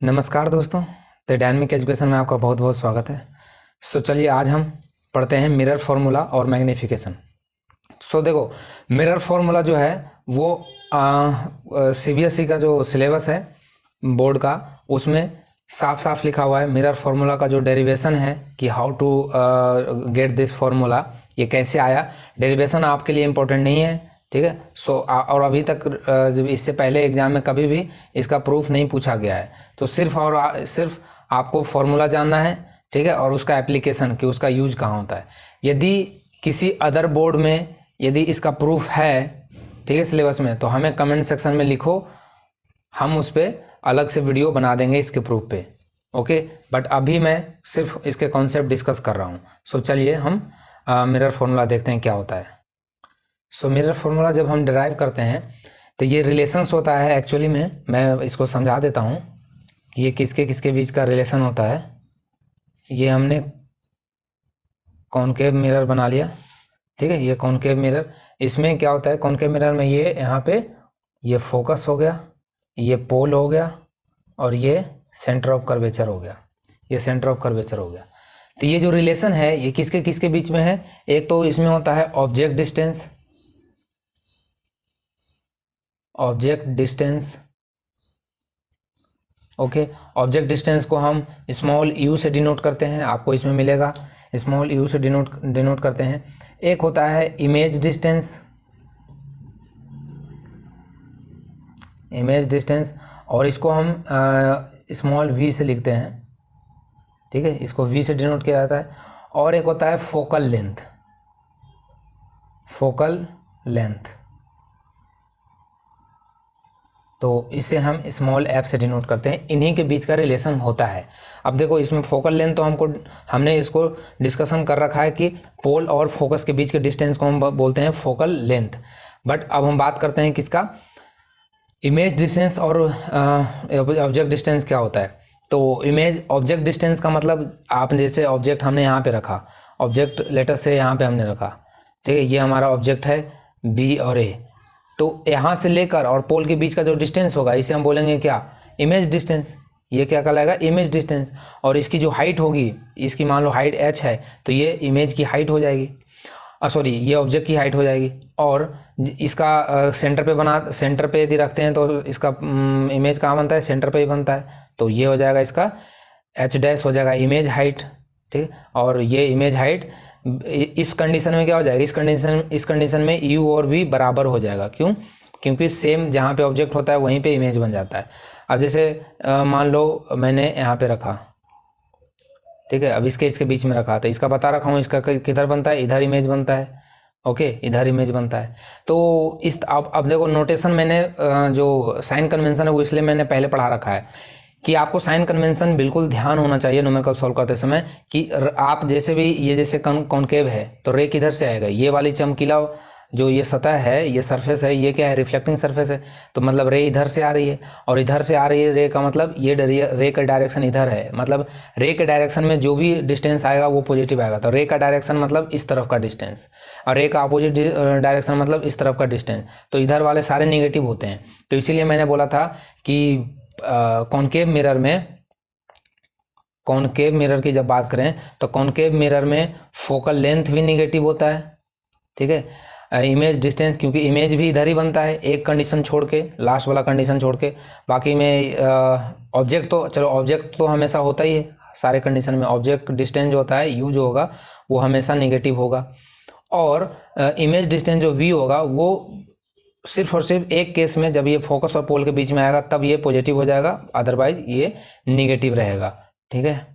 नमस्कार दोस्तों, the dynamic education में आपका बहुत बहुत स्वागत है। चलिए आज हम पढ़ते हैं मिरर फार्मूला और मैग्नीफिकेशन। देखो, मिरर फार्मूला जो है वो सीबीएसई का जो सिलेबस है बोर्ड का, उसमें साफ साफ लिखा हुआ है। मिरर फार्मूला का जो डेरिवेशन है कि how to get this formula, ये कैसे आया। डेरिवेशन आपके लिए इम्पोर्टेंट नहीं है, ठीक है। और अभी तक इससे पहले एग्जाम में कभी भी इसका प्रूफ नहीं पूछा गया है। तो सिर्फ आपको फार्मूला जानना है, ठीक है, और उसका एप्लीकेशन कि उसका यूज कहाँ होता है। यदि किसी अदर बोर्ड में यदि इसका प्रूफ है, ठीक है, सिलेबस में, तो हमें कमेंट सेक्शन में लिखो, हम उस पर अलग से वीडियो बना देंगे इसके प्रूफ पे। ओके, बट अभी मैं सिर्फ इसके कॉन्सेप्ट डिस्कस कर रहा हूँ। चलिए हम मिरर फार्मूला देखते हैं क्या होता है। मिरर फार्मूला जब हम डिराइव करते हैं तो ये रिलेशंस होता है। एक्चुअली में मैं इसको समझा देता हूँ कि ये किसके किसके बीच का रिलेशन होता है। ये हमने कॉनकेव मिरर बना लिया, ठीक है। ये कॉनकेव मिरर, इसमें क्या होता है, कॉनकेव मिरर में ये यहाँ पे ये फोकस हो गया, ये पोल हो गया, और ये सेंटर ऑफ कर्वेचर हो गया, ये सेंटर ऑफ कर्वेचर हो गया। तो ये जो रिलेशन है ये किसके किसके बीच में है। एक तो इसमें होता है object distance, okay. Object distance को हम स्मॉल यू से डिनोट करते हैं, आपको इसमें मिलेगा, स्मॉल यू से डिनोट करते हैं। एक होता है इमेज डिस्टेंस, और इसको हम स्मॉल वी से लिखते हैं, ठीक है, इसको वी से डिनोट किया जाता है। और एक होता है फोकल लेंथ, तो इसे हम स्मॉल एफ से डिनोट करते हैं। इन्हीं के बीच का रिलेशन होता है। अब देखो, इसमें फोकल लेंथ तो हमने इसको डिस्कशन कर रखा है कि पोल और फोकस के बीच के डिस्टेंस को हम बोलते हैं फोकल लेंथ। बट अब हम बात करते हैं किसका, इमेज डिस्टेंस और ऑब्जेक्ट डिस्टेंस क्या होता है। तो ऑब्जेक्ट डिस्टेंस का मतलब, आप जैसे ऑब्जेक्ट हमने यहाँ पे रखा, ऑब्जेक्ट लेटर से यहाँ पे हमने रखा, ठीक है, ये हमारा ऑब्जेक्ट है बी और ए। तो यहाँ से लेकर और पोल के बीच का जो डिस्टेंस होगा इसे हम बोलेंगे क्या, इमेज डिस्टेंस। ये क्या कहलाएगा, इमेज डिस्टेंस। और इसकी जो हाइट होगी, इसकी मान लो हाइट h है, तो ये इमेज की हाइट हो जाएगी, सॉरी, ये ऑब्जेक्ट की हाइट हो जाएगी। और इसका सेंटर पे यदि रखते हैं तो इसका इमेज कहाँ बनता है, सेंटर पे ही बनता है। तो ये हो जाएगा इसका h डैश हो जाएगा इमेज हाइट, ठीक। और ये इमेज हाइट इस कंडीशन में क्या हो जाएगा, इस कंडीशन में u और v बराबर हो जाएगा। क्यों, क्योंकि सेम जहाँ पे ऑब्जेक्ट होता है वहीं पे इमेज बन जाता है। अब जैसे मान लो मैंने यहाँ पे रखा, ठीक है, अब इसके बीच में रखा, तो इसका बता रखा हूँ, इसका किधर बनता है, इधर इमेज बनता है, ओके, इधर इमेज बनता है। तो इस अब देखो, नोटेशन मैंने जो साइन कन्वेंशन है वो इसलिए मैंने पहले पढ़ा रखा है कि आपको साइन कन्वेंशन बिल्कुल ध्यान होना चाहिए न्यूमेरिकल सॉल्व करते समय कि आप जैसे भी ये जैसे कॉनकेव है तो रे किधर से आएगा, ये वाली चमकीला जो ये सतह है, ये सरफेस है, ये क्या है, रिफ्लेक्टिंग सरफेस है। तो मतलब रे इधर से आ रही है, और इधर से आ रही है रे का मतलब ये रे का डायरेक्शन इधर है, मतलब रे के डायरेक्शन में जो भी डिस्टेंस आएगा वो पॉजिटिव आएगा। तो रे का डायरेक्शन मतलब इस तरफ का डिस्टेंस, और रे का अपोजिट डायरेक्शन मतलब इस तरफ का डिस्टेंस। तो इधर वाले सारे निगेटिव होते हैं। तो इसीलिए मैंने बोला था कि कॉनकेव मिरर की जब बात करें तो कॉनकेव मिरर में फोकल लेंथ भी निगेटिव होता है, ठीक है। इमेज डिस्टेंस, क्योंकि इमेज भी इधर ही बनता है, एक कंडीशन छोड़ के, लास्ट वाला कंडीशन छोड़ के। बाकी में ऑब्जेक्ट तो चलो, ऑब्जेक्ट तो हमेशा होता ही है सारे कंडीशन में। ऑब्जेक्ट डिस्टेंस जो होता है यू जो होगा वो हमेशा निगेटिव होगा, और इमेज डिस्टेंस जो वी होगा वो सिर्फ और सिर्फ एक केस में, जब ये फोकस और पोल के बीच में आएगा तब ये पॉजिटिव हो जाएगा, अदरवाइज ये निगेटिव रहेगा, ठीक है।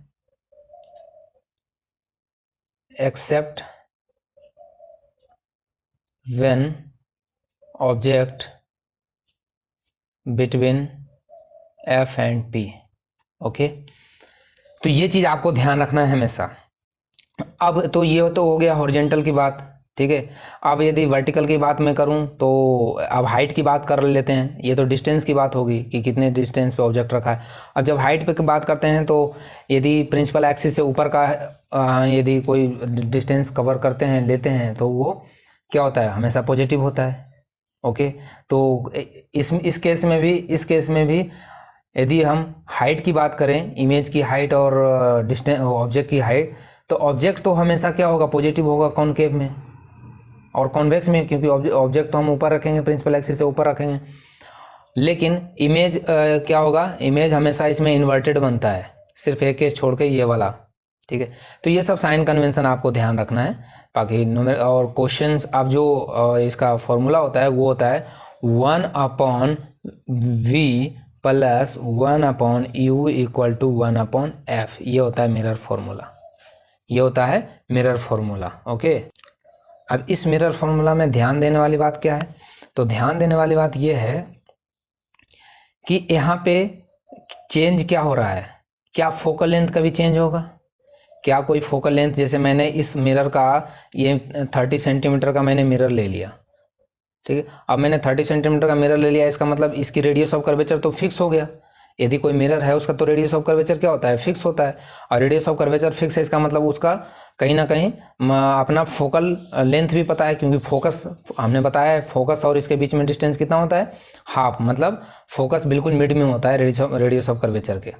Except when object between F and P, okay. तो ये चीज आपको ध्यान रखना है हमेशा। अब तो ये तो हो गया हॉरिजॉन्टल की बात, ठीक है। अब यदि वर्टिकल की बात मैं करूं तो अब हाइट की बात कर लेते हैं। ये तो डिस्टेंस की बात होगी कि कितने डिस्टेंस पे ऑब्जेक्ट रखा है। अब जब हाइट पे बात करते हैं तो यदि प्रिंसिपल एक्सिस से ऊपर का यदि कोई डिस्टेंस कवर करते हैं, लेते हैं, तो वो क्या होता है, हमेशा पॉजिटिव होता है, ओके। तो इस केस में भी यदि हम हाइट की बात करें, इमेज की हाइट और डिस्टेंस ऑब्जेक्ट की हाइट, तो ऑब्जेक्ट तो हमेशा क्या होगा, पॉजिटिव होगा कॉनकेव में और कॉन्वेक्स में, क्योंकि ऑब्जेक्ट तो हम ऊपर रखेंगे, प्रिंसिपल एक्सिस से ऊपर रखेंगे। लेकिन इमेज क्या होगा, इमेज हमेशा इसमें इन्वर्टेड बनता है, सिर्फ एक केस छोड़ के ये वाला, ठीक है। तो ये सब साइन कन्वेंशन आपको ध्यान रखना है। बाकी और क्वेश्चंस आप जो इसका फॉर्मूला होता है वो होता है 1/v plus 1/u equal to 1/f। ये होता है मिरर फॉर्मूला, ये होता है मिरर फॉर्मूला। ओके, अब इस मिरर फॉर्मूला में ध्यान देने वाली बात क्या है, तो ध्यान देने वाली बात ये है कि यहाँ पे चेंज क्या हो रहा है, क्या फोकल लेंथ कभी चेंज होगा, क्या कोई फोकल लेंथ, जैसे मैंने इस मिरर का ये 30 सेंटीमीटर का मैंने मिरर ले लिया, ठीक है। अब मैंने 30 सेंटीमीटर का मिरर ले लिया, इसका मतलब इसकी रेडियस ऑफ कर्वेचर तो फिक्स हो गया। यदि कोई मिरर है उसका तो रेडियस ऑफ कर्वेचर क्या होता है, फिक्स होता है। और रेडियस ऑफ कर्वेचर फिक्स है, इसका मतलब उसका कहीं ना कहीं अपना फोकल लेंथ भी पता है, क्योंकि फोकस हमने बताया है, फोकस और इसके बीच में डिस्टेंस कितना होता है, हाफ, मतलब फोकस बिल्कुल मिड में होता है रेडियस ऑफ कर्वेचर के,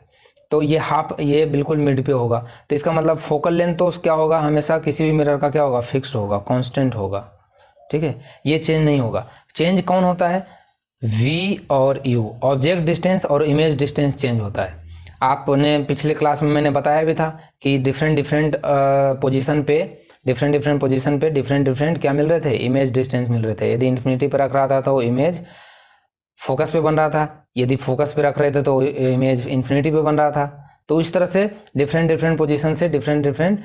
तो ये हाफ, ये बिल्कुल मिड पे होगा। तो इसका मतलब फोकल लेंथ तो क्या होगा, हमेशा किसी भी मिरर का क्या होगा, फिक्स्ड होगा, कांस्टेंट होगा, ठीक है। ये चेंज नहीं होगा। चेंज कौन होता है, v और u, ऑब्जेक्ट डिस्टेंस और इमेज डिस्टेंस चेंज होता है। आपने पिछले क्लास में मैंने बताया भी था कि डिफरेंट डिफरेंट पोजीशन पे डिफरेंट क्या मिल रहे थे, इमेज डिस्टेंस मिल रहे थे। यदि इन्फिनिटी पर रख रहा था तो इमेज फोकस पे बन रहा था, यदि फोकस पे रख रहे थे तो इमेज इन्फिनिटी पे बन रहा था। तो इस तरह से डिफरेंट पोजीशन से डिफरेंट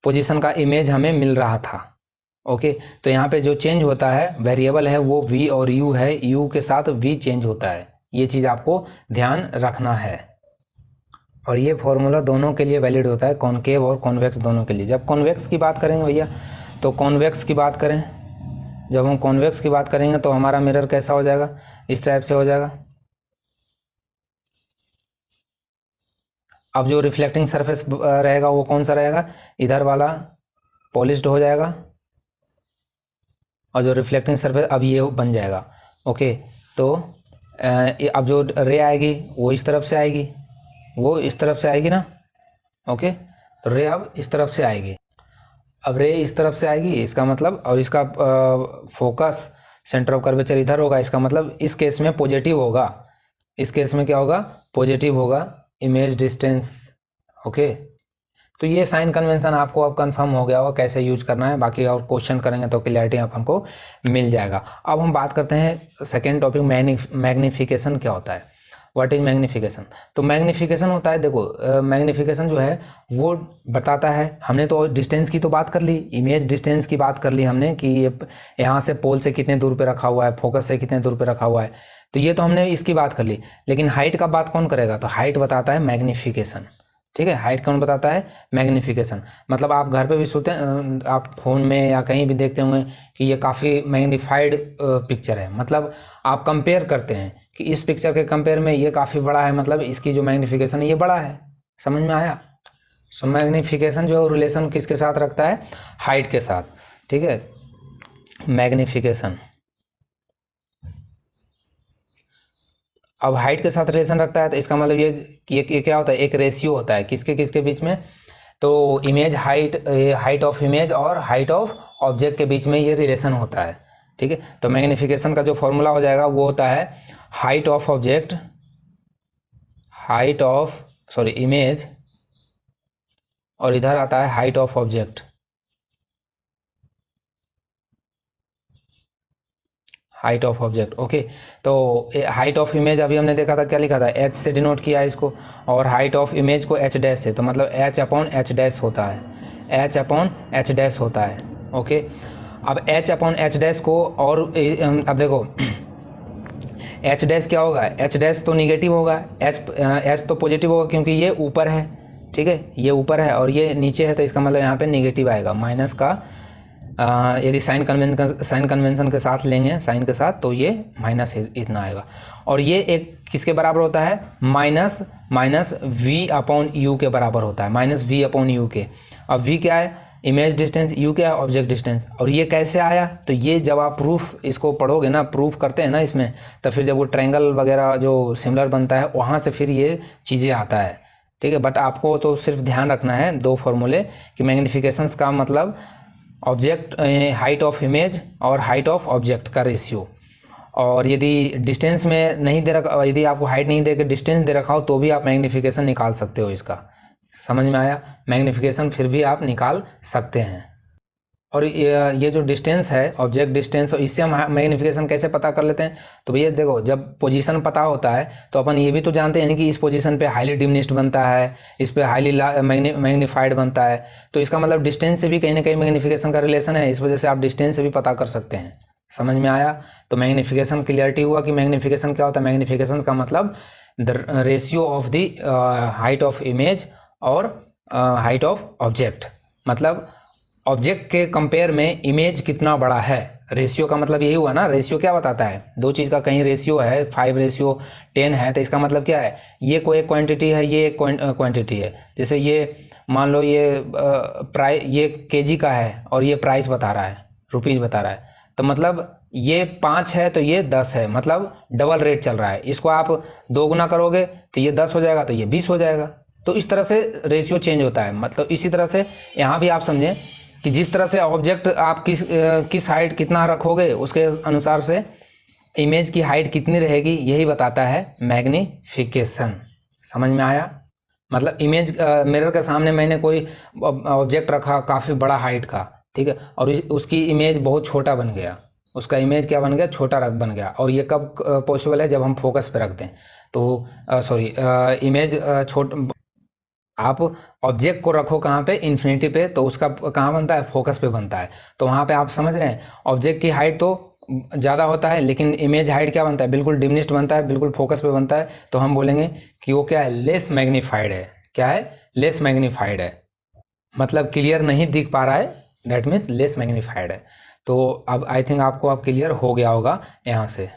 पोजीशन का इमेज हमें मिल रहा था। ओके, तो यहाँ पे जो चेंज होता है वेरिएबल है वो v और u है, u के साथ v चेंज होता है, ये चीज़ आपको ध्यान रखना है। और ये फॉर्मूला दोनों के लिए वैलिड होता है, कॉनकेव और कॉन्वेक्स दोनों के लिए। जब कॉन्वेक्स की बात करेंगे भैया, तो कॉन्वेक्स की बात करें, जब हम कॉन्वेक्स की बात करेंगे तो हमारा मिरर कैसा हो जाएगा, इस टाइप से हो जाएगा। अब जो रिफ्लेक्टिंग सरफेस रहेगा वो कौन सा रहेगा, इधर वाला पॉलिश्ड हो जाएगा, और जो रिफ्लेक्टिंग सरफेस अब ये बन जाएगा। ओके, तो अब जो रे आएगी वो इस तरफ से आएगी, वो इस तरफ से आएगी ना। ओके, तो रे अब इस तरफ से आएगी, अब रे इस तरफ से आएगी, इसका मतलब, और इसका फोकस सेंटर ऑफ कर्वेचर इधर होगा, इसका मतलब इस केस में पॉजिटिव होगा, इस केस में क्या होगा, पॉजिटिव होगा इमेज डिस्टेंस। ओके, तो ये साइन कन्वेंशन आपको अब कंफर्म हो गया होगा कैसे यूज करना है। बाकी और क्वेश्चन करेंगे तो क्लियरिटी आप हमको मिल जाएगा। अब हम बात करते हैं सेकेंड टॉपिक, मैग्निफिकेशन क्या होता है, व्हाट इज मैग्निफिकेशन। तो मैग्निफिकेशन होता है, देखो मैग्निफिकेशन जो है वो बताता है, हमने तो डिस्टेंस की तो बात कर ली, इमेज डिस्टेंस की बात कर ली हमने कि ये यहाँ से पोल से कितने दूर पे रखा हुआ है, फोकस से कितने दूर पे रखा हुआ है, तो ये तो हमने इसकी बात कर ली। लेकिन हाइट का बात कौन करेगा, तो हाइट बताता है मैग्निफिकेशन, ठीक है। हाइट कौन बताता है, मैग्निफिकेशन। मतलब आप घर पे भी सोते हैं, आप फोन में या कहीं भी देखते होंगे कि ये काफ़ी मैग्नीफाइड पिक्चर है, मतलब आप कंपेयर करते हैं कि इस पिक्चर के कंपेयर में ये काफ़ी बड़ा है, मतलब इसकी जो मैग्निफिकेशन है ये बड़ा है। समझ में आया। सो मैग्निफिकेशन जो रिलेशन किसके साथ रखता है, हाइट के साथ, ठीक है। मैग्निफिकेशन अब हाइट के साथ रिलेशन रखता है, तो इसका मतलब ये क्या होता है, एक रेशियो होता है किसके किसके बीच में, तो इमेज हाइट ऑफ इमेज और हाइट ऑफ ऑब्जेक्ट के बीच में ये रिलेशन होता है, ठीक है। तो मैग्निफिकेशन का जो फॉर्मूला हो जाएगा वो होता है हाइट ऑफ ऑब्जेक्ट, इमेज, और इधर आता है height of object, height of object. Okay, तो हाइट ऑफ इमेज अभी हमने देखा था, क्या लिखा था, h से डिनोट किया है इसको, और हाइट ऑफ इमेज को h डैश से, तो मतलब h/h डैश होता है, h/h डैश होता है। ओके, अब h/h डैश को, और अब देखो h डैश क्या होगा, h डैश तो निगेटिव होगा, h तो पॉजिटिव होगा क्योंकि ये ऊपर है, ठीक है, ये ऊपर है और ये नीचे है, तो इसका मतलब यहाँ पे निगेटिव आएगा, माइनस का यदि साइन कन्वेंशन के साथ लेंगे, साइन के साथ, तो ये माइनस इतना आएगा। और ये एक किसके बराबर होता है, माइनस v/u के बराबर होता है, -v/u के। अब v क्या है, इमेज डिस्टेंस, यू क्या है, ऑब्जेक्ट डिस्टेंस। और ये कैसे आया, तो ये जब आप प्रूफ इसको पढ़ोगे ना, प्रूफ करते हैं ना इसमें, तो फिर जब वो ट्रायंगल वगैरह जो सिमिलर बनता है वहाँ से फिर ये चीज़ें आता है, ठीक है। बट आपको तो सिर्फ ध्यान रखना है दो फॉर्मूले कि मैग्निफिकेशंस का मतलब ऑब्जेक्ट हाइट ऑफ इमेज और हाइट ऑफ ऑब्जेक्ट का रेशियो। और यदि डिस्टेंस में नहीं दे रखा, यदि आपको हाइट नहीं दे के डिस्टेंस दे रखा हो तो भी आप मैग्निफिकेशन निकाल सकते हो इसका। समझ में आया, मैग्निफिकेशन फिर भी आप निकाल सकते हैं। और ये जो डिस्टेंस है ऑब्जेक्ट डिस्टेंस, और इससे हम मैग्निफिकेशन कैसे पता कर लेते हैं, तो भैया देखो जब पोजीशन पता होता है तो अपन ये भी तो जानते हैं कि इस पोजीशन पे हाईली डिमिनिश्ड बनता है, इस पे हाईली मैग्नीफाइड बनता है। तो इसका मतलब डिस्टेंस से भी कहीं ना कहीं मैग्निफिकेशन का रिलेशन है, इस वजह से आप डिस्टेंस से भी पता कर सकते हैं। समझ में आया, तो मैग्निफिकेशन क्लियरिटी हुआ कि मैग्निफिकेशन क्या होता है। मैग्निफिकेशन का मतलब the ratio of the height of image और हाइट ऑफ ऑब्जेक्ट, मतलब ऑब्जेक्ट के कंपेयर में इमेज कितना बड़ा है। रेशियो का मतलब यही हुआ ना, रेशियो क्या बताता है, दो चीज़ का कहीं रेशियो है 5:10 है, तो इसका मतलब क्या है, ये कोई एक क्वांटिटी है, ये एक क्वांटिटी है। जैसे ये मान लो ये केजी का है और ये प्राइस बता रहा है, रुपीज़ बता रहा है, तो मतलब ये 5 है तो ये 10 है, मतलब डबल रेट चल रहा है। इसको आप 2 गुना करोगे तो ये 10 हो जाएगा, तो ये 20 हो जाएगा। तो इस तरह से रेशियो चेंज होता है। मतलब इसी तरह से यहाँ भी आप समझें कि जिस तरह से ऑब्जेक्ट आप किस हाइट कितना रखोगे उसके अनुसार से इमेज की हाइट कितनी रहेगी, यही बताता है मैग्नीफिकेशन। समझ में आया, मतलब इमेज मिरर के सामने मैंने कोई ऑब्जेक्ट रखा काफ़ी बड़ा हाइट का, ठीक है, और उसकी इमेज बहुत छोटा बन गया, उसका इमेज क्या बन गया, छोटा रख बन गया। और ये कब पॉसिबल है, जब हम फोकस पे रखते हैं। तो सॉरी, इमेज आप ऑब्जेक्ट को रखो कहाँ पे, इन्फिनिटी पे, तो उसका कहाँ बनता है, फोकस पे बनता है। तो वहाँ पे आप समझ रहे हैं ऑब्जेक्ट की हाइट तो ज़्यादा होता है, लेकिन इमेज हाइट क्या बनता है, बिल्कुल डिमिनिश्ड बनता है, बिल्कुल फोकस पे बनता है। तो हम बोलेंगे कि वो क्या है, लेस मैग्नीफाइड है। क्या है, लेस मैग्नीफाइड है, मतलब क्लियर नहीं दिख पा रहा है, डेट मीन्स लेस मैग्नीफाइड है। तो अब आई थिंक आपको अब क्लियर हो गया होगा यहाँ से।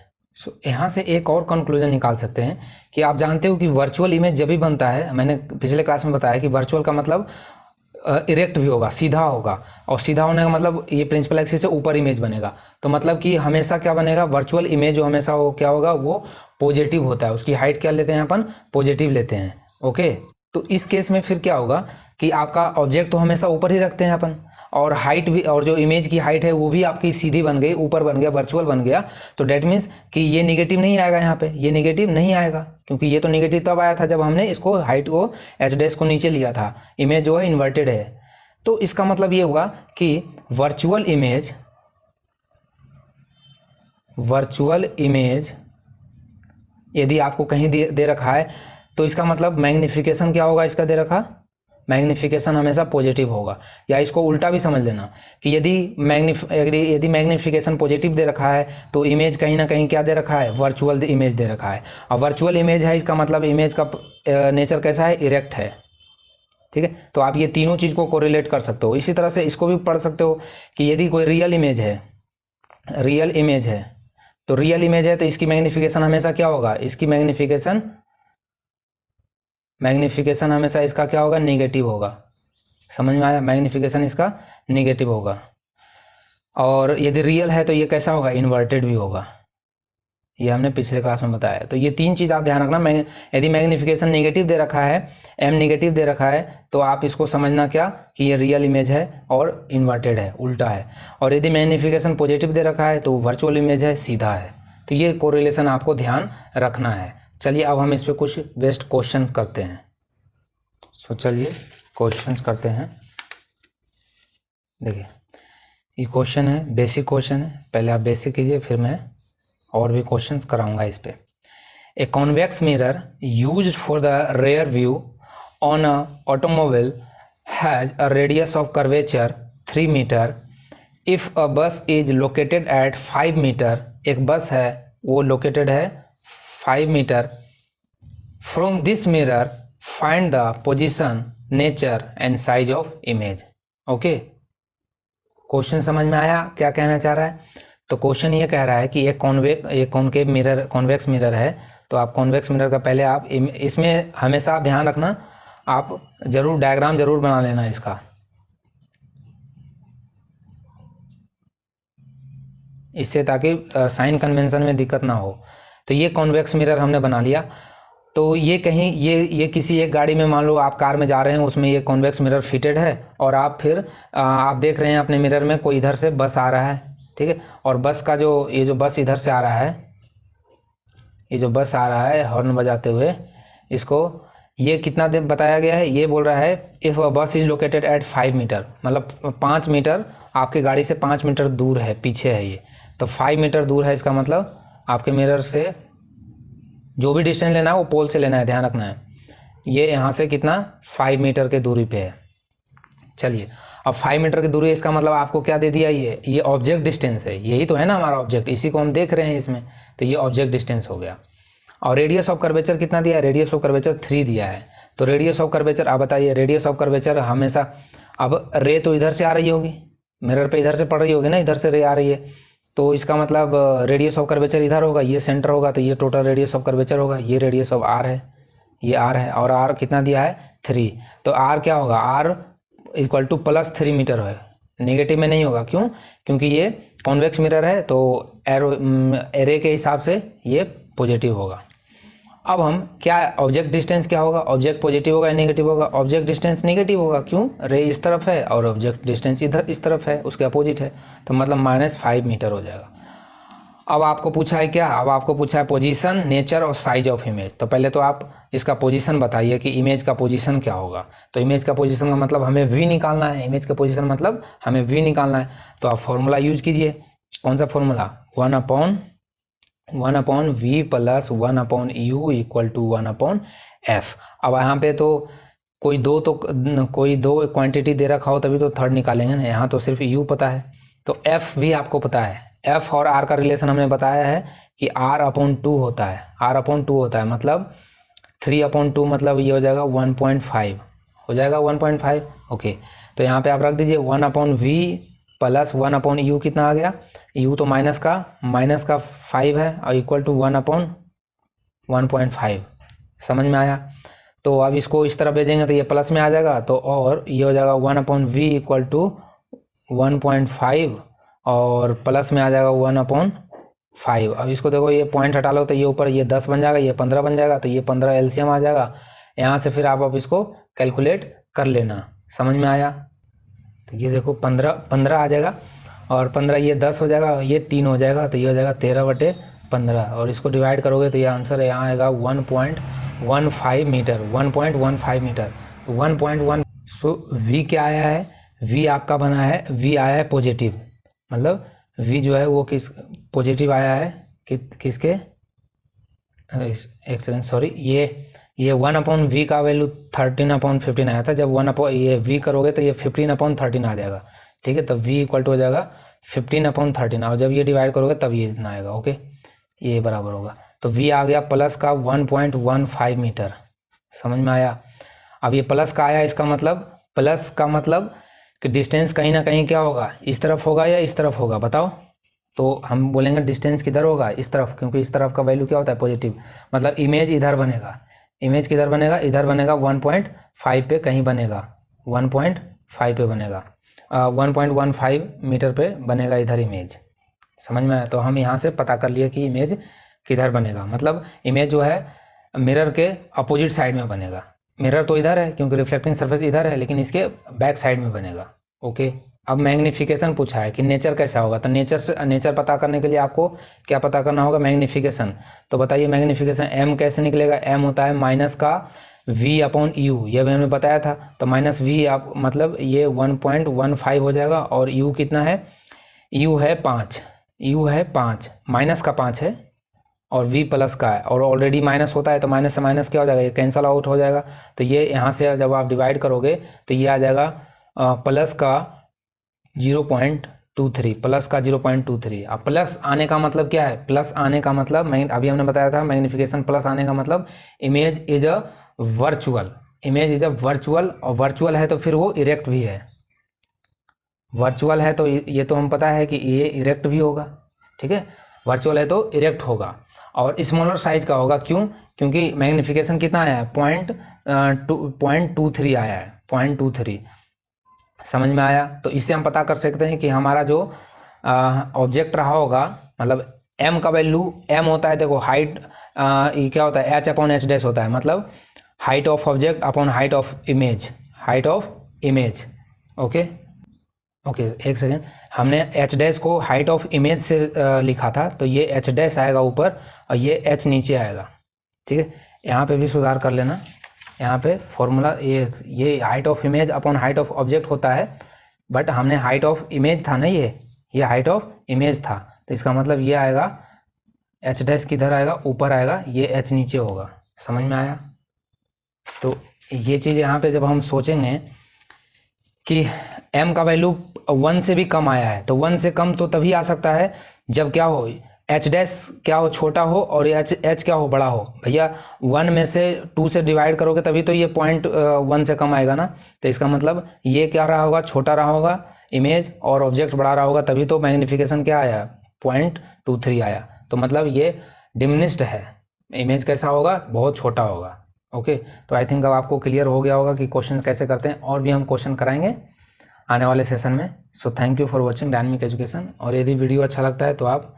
यहाँ से एक और कंक्लूजन निकाल सकते हैं कि आप जानते हो कि वर्चुअल इमेज जब भी बनता है, मैंने पिछले क्लास में बताया कि वर्चुअल का मतलब इरेक्ट भी होगा, सीधा होगा, और सीधा होने का मतलब ये प्रिंसिपल एक्सिस से ऊपर इमेज बनेगा। तो मतलब कि हमेशा क्या बनेगा, वर्चुअल इमेज जो हमेशा वो क्या होगा, वो पॉजिटिव होता है। उसकी हाइट क्या लेते हैं अपन, पॉजिटिव लेते हैं। ओके, तो इस केस में फिर क्या होगा कि आपका ऑब्जेक्ट तो हमेशा ऊपर ही रखते हैं अपन, और हाइट भी, और जो इमेज की हाइट है वो भी आपकी सीधी बन गई, ऊपर बन गया, वर्चुअल बन गया। तो डेट मीन्स कि ये निगेटिव नहीं आएगा यहाँ पे, ये निगेटिव नहीं आएगा, क्योंकि ये तो निगेटिव तब आया था जब हमने इसको हाइट को एच डैश को नीचे लिया था, इमेज जो है इन्वर्टेड है। तो इसका मतलब ये हुआ कि वर्चुअल इमेज यदि आपको कहीं दे रखा है, तो इसका मतलब मैग्निफिकेशन क्या होगा, इसका दे रखा मैग्निफिकेशन हमेशा पॉजिटिव होगा। या इसको उल्टा भी समझ लेना कि यदि मैग्निफिकेशन पॉजिटिव दे रखा है तो इमेज कहीं ना कहीं क्या दे रखा है, वर्चुअल इमेज दे रखा है। और वर्चुअल इमेज है, इसका मतलब इमेज का नेचर कैसा है, इरेक्ट है। ठीक है, तो आप ये तीनों चीज़ को कोरिलेट कर सकते हो। इसी तरह से इसको भी पढ़ सकते हो कि यदि कोई रियल इमेज है, तो रियल इमेज है तो इसकी मैग्निफिकेशन हमेशा क्या होगा, इसकी मैग्निफिकेशन हमेशा इसका क्या होगा, नेगेटिव होगा। समझ में आया, मैग्निफिकेशन इसका नेगेटिव होगा। और यदि रियल है तो ये कैसा होगा, इन्वर्टेड भी होगा। ये हमने पिछले क्लास में बताया। तो ये तीन चीज़ आप ध्यान रखना। यदि मैग्निफिकेशन नेगेटिव दे रखा है, एम नेगेटिव दे रखा है, तो आप इसको समझना क्या कि ये रियल इमेज है और इन्वर्टेड है, उल्टा है। और यदि मैग्निफिकेशन पॉजिटिव दे रखा है तो वर्चुअल इमेज है, सीधा है। तो ये कोरिलेशन आपको ध्यान रखना है। चलिए अब हम इस पर कुछ बेस्ट क्वेश्चन करते हैं। सो चलिए क्वेश्चन करते हैं। देखिए ये क्वेश्चन है, बेसिक क्वेश्चन है, पहले आप बेसिक कीजिए, फिर मैं और भी क्वेश्चंस कराऊंगा इस पे। A convex mirror used for the rear view on a automobile has a radius of curvature 3 metre if a bus is located at 5 metre. एक बस है वो लोकेटेड है 5 metre. From this mirror find the position, nature and size of image. Okay, question समझ में आया क्या कहना चाह रहा है? तो क्वेश्चन ये कह रहा है कि एक कॉन्वेक्स मिरर है। तो आप कॉन्वेक्स मिरर का पहले आप इसमें हमेशा आप ध्यान रखना, आप जरूर डायग्राम जरूर बना लेना इसका। इससे ताकि साइन कन्वेंशन में दिक्कत ना हो। तो ये कॉन्वेक्स मिरर हमने बना लिया। तो ये कहीं ये किसी एक गाड़ी में, मान लो आप कार में जा रहे हैं, उसमें ये कॉन्वेक्स मिरर फिटेड है, और आप फिर आप देख रहे हैं अपने मिरर में कोई इधर से बस आ रहा है, ठीक है, और बस का जो ये जो बस इधर से आ रहा है, ये जो बस आ रहा है हॉर्न बजाते हुए, इसको ये कितना दिन बताया गया है, ये बोल रहा है if a bus is located at 5 metre, मतलब 5 मीटर आपकी गाड़ी से 5 मीटर दूर है, पीछे है ये, तो 5 मीटर दूर है, इसका मतलब आपके मिरर से जो भी डिस्टेंस लेना है वो पोल से लेना है, ध्यान रखना है। ये यहाँ से कितना 5 मीटर के दूरी पे है। चलिए, अब 5 मीटर की दूरी, इसका मतलब आपको क्या दे दिया, ये ऑब्जेक्ट डिस्टेंस है, यही तो है ना हमारा ऑब्जेक्ट, इसी को हम देख रहे हैं इसमें, तो ये ऑब्जेक्ट डिस्टेंस हो गया। और रेडियस ऑफ कर्वेचर कितना दिया है, रेडियस ऑफ कर्वेचर 3 दिया है। तो रेडियस ऑफ कर्वेचर, आप बताइए, रेडियस ऑफ कर्वेचर हमेशा, अब रे तो इधर से आ रही होगी, मिरर पे इधर से पड़ रही होगी ना, इधर से रे आ रही है, तो इसका मतलब रेडियस ऑफ कर्वेचर इधर होगा, ये सेंटर होगा, तो ये टोटल रेडियस ऑफ कर्वेचर होगा, ये रेडियस ऑफ आर है, ये आर है, और आर कितना दिया है 3, तो आर क्या होगा, आर इक्वल टू +3 मीटर है, नेगेटिव में नहीं होगा, क्यों, क्योंकि ये कॉन्वेक्स मिरर है, तो एरे के हिसाब से ये पॉजिटिव होगा। अब हम क्या, ऑब्जेक्ट डिस्टेंस क्या होगा, ऑब्जेक्ट पॉजिटिव होगा या नेगेटिव होगा, ऑब्जेक्ट डिस्टेंस नेगेटिव होगा, क्यों, रे इस तरफ है और ऑब्जेक्ट डिस्टेंस इधर इस तरफ है, उसके अपोजिट है, तो मतलब -5 मीटर हो जाएगा। अब आपको पूछा है क्या, अब आपको पूछा है पोजीशन, नेचर और साइज ऑफ इमेज। तो पहले तो आप इसका पोजीशन बताइए कि इमेज का पोजीशन क्या होगा। तो इमेज का पोजीशन का मतलब हमें वी निकालना है, इमेज का पोजीशन मतलब हमें वी निकालना है। तो आप फॉर्मूला यूज कीजिए, कौन सा formula, 1/1/v + 1/u equal to 1/f। अब यहाँ पे तो कोई दो क्वांटिटी दे रखा हो तभी तो थर्ड निकालेंगे ना, यहाँ तो सिर्फ u पता है, तो f भी आपको पता है, f और r का रिलेशन हमने बताया है कि r/2 होता है, r/2 होता है, मतलब 3/2, मतलब ये हो जाएगा 1.5, हो जाएगा 1.5। ओके, तो यहाँ पे आप रख दीजिए 1/v + 1/u, कितना आ गया, u तो माइनस का 5 है, और इक्वल टू 1/1.5, समझ में आया। तो अब इसको इस तरह भेजेंगे तो ये प्लस में आ जाएगा, तो और ये हो जाएगा 1/v इक्वल टू 1.5, और प्लस में आ जाएगा 1/5। अब इसको देखो, ये पॉइंट हटा लो तो ये ऊपर ये 10 बन जाएगा, ये 15 बन जाएगा, तो ये 15 एलसीएम आ जाएगा। यहाँ से फिर आप अब इसको कैलकुलेट कर लेना, समझ में आया। तो ये देखो 15 आ जाएगा, और 15 ये 10 हो जाएगा, ये 3 हो जाएगा, तो ये हो जाएगा 13/15, और इसको डिवाइड करोगे तो ये आंसर है, यहाँ आएगा 1.15 मीटर, 1.15 मीटर, 1.1। सो v क्या आया है, v आपका बना है, v आया है पॉजिटिव, मतलब v जो है वो किस पॉजिटिव आया है, किसके, एक सेकेंड सॉरी, ये 1/v का वैल्यू 13/15 आया था, जब ये v करोगे तो ये 15/13 आ जाएगा, ठीक है, तो v इक्वल टू हो जाएगा 15/13, और जब ये डिवाइड करोगे तब ये इतना आएगा, ओके, ये बराबर होगा, तो v आ गया प्लस का 1.15 मीटर, समझ में आया। अब ये प्लस का आया, इसका मतलब, प्लस का मतलब कि डिस्टेंस कहीं ना कहीं क्या होगा, इस तरफ होगा या इस तरफ होगा, बताओ। तो हम बोलेंगे डिस्टेंस किधर होगा, इस तरफ, क्योंकि इस तरफ का वैल्यू क्या होता है, पॉजिटिव, मतलब इमेज इधर बनेगा, इमेज किधर बनेगा, इधर बनेगा, 1.5 पे कहीं बनेगा, 1.5 पे बनेगा, 1.15 मीटर पे बनेगा इधर इमेज, समझ में आया। तो हम यहाँ से पता कर लिए कि इमेज किधर बनेगा, मतलब इमेज जो है मिरर के अपोजिट साइड में बनेगा, मिरर तो इधर है क्योंकि रिफ्लेक्टिंग सरफेस इधर है, लेकिन इसके बैक साइड में बनेगा, ओके। अब मैग्नीफिकेशन पूछा है कि नेचर कैसा होगा, तो नेचर पता करने के लिए आपको क्या पता करना होगा, मैग्नीफिकेशन। तो बताइए मैग्नीफिकेशन m कैसे निकलेगा, m होता है -v/u, ये भी हमने बताया था, तो -v आप मतलब ये 1.15 हो जाएगा, और u कितना है, u है 5, माइनस का 5 है, और v प्लस का है, और ऑलरेडी माइनस होता है तो माइनस से माइनस क्या हो जाएगा, ये कैंसल आउट हो जाएगा, तो ये यहाँ से जब आप डिवाइड करोगे तो ये आ जाएगा प्लस का 0.23, प्लस का 0.23। अब प्लस आने का मतलब क्या है, प्लस आने का मतलब अभी हमने बताया था मैग्नीफिकेशन, प्लस आने का मतलब इमेज इज अ वर्चुअल, और वर्चुअल है तो फिर वो इरेक्ट भी है, वर्चुअल है तो ये तो हम पता है कि ये इरेक्ट भी होगा, ठीक है, वर्चुअल है तो इरेक्ट होगा, और स्मॉलर साइज का होगा, क्यों, क्योंकि मैग्नीफिकेशन कितना आया है, 0.23 आया है, 0.23, समझ में आया। तो इससे हम पता कर सकते हैं कि हमारा जो ऑब्जेक्ट रहा होगा, मतलब m का वैल्यू m होता है, देखो हाइट ये क्या होता है, h अपॉन h डैश होता है, मतलब height of object upon height of image, height of image. Okay okay, एक सेकेंड, हमने h डैश को हाइट ऑफ इमेज से लिखा था, तो ये h डैश आएगा ऊपर और ये h नीचे आएगा। ठीक है, यहाँ पे भी सुधार कर लेना, यहाँ पे फॉर्मूला ये height of image upon height of object होता है, बट हमने हाइट ऑफ इमेज था ना, ये हाइट ऑफ इमेज था, तो इसका मतलब ये आएगा h डैश किधर आएगा, ऊपर आएगा, ये h नीचे होगा। समझ में आया? तो ये चीज़ यहाँ पे जब हम सोचेंगे कि m का वैल्यू 1 से भी कम आया है, तो 1 से कम तो तभी आ सकता है जब क्या हो, h डैश क्या हो, छोटा हो, और h क्या हो, बड़ा हो। भैया 1 में से 2 से डिवाइड करोगे तभी तो ये 0.1 से कम आएगा ना, तो इसका मतलब ये क्या रहा होगा, छोटा रहा होगा इमेज, और ऑब्जेक्ट बड़ा रहा होगा, तभी तो मैग्नीफिकेशन क्या आया, 0.23 आया। तो मतलब ये डिमिनिश्ड है, इमेज कैसा होगा, बहुत छोटा होगा। ओके, तो आई थिंक अब आपको क्लियर हो गया होगा कि क्वेश्चन कैसे करते हैं, और भी हम क्वेश्चन कराएंगे आने वाले सेशन में। So thank you for watching dynamic education, और यदि वीडियो अच्छा लगता है तो आप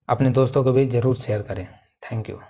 अपने दोस्तों को भी ज़रूर शेयर करें। Thank you.